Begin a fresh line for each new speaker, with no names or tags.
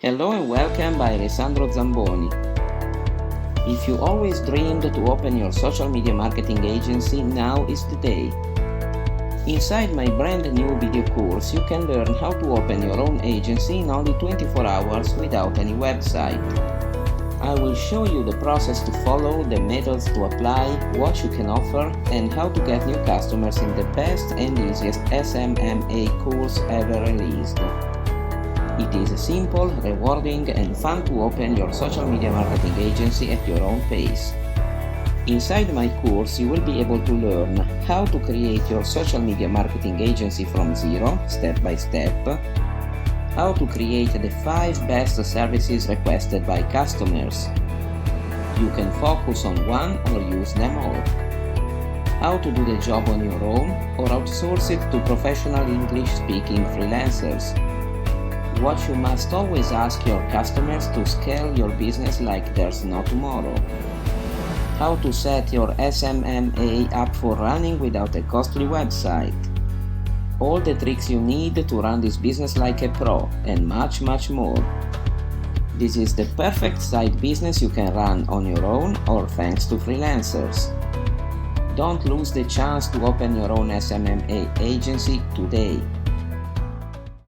Hello and welcome by Alessandro Zamboni. If you always dreamed to open your social media marketing agency, now is the day. Inside my brand new video course, you can learn how to open your own agency in only 24 hours without any website. I will show you the process to follow, the methods to apply, what you can offer, and how to get new customers in the best and easiest SMMA course ever released. It is simple, rewarding, and fun to open your social media marketing agency at your own pace. Inside my course, you will be able to learn how to create your social media marketing agency from zero, step by step, how to create the 5 best services requested by customers. You can focus on one or use them all. How to do the job on your own or outsource it to professional English-speaking freelancers. What you must always ask your customers to scale your business like there's no tomorrow. How to set your SMMA up for running without a costly website. All the tricks you need to run this business like a pro, and much more. This is the perfect side business you can run on your own or thanks to freelancers. Don't lose the chance to open your own SMMA agency today.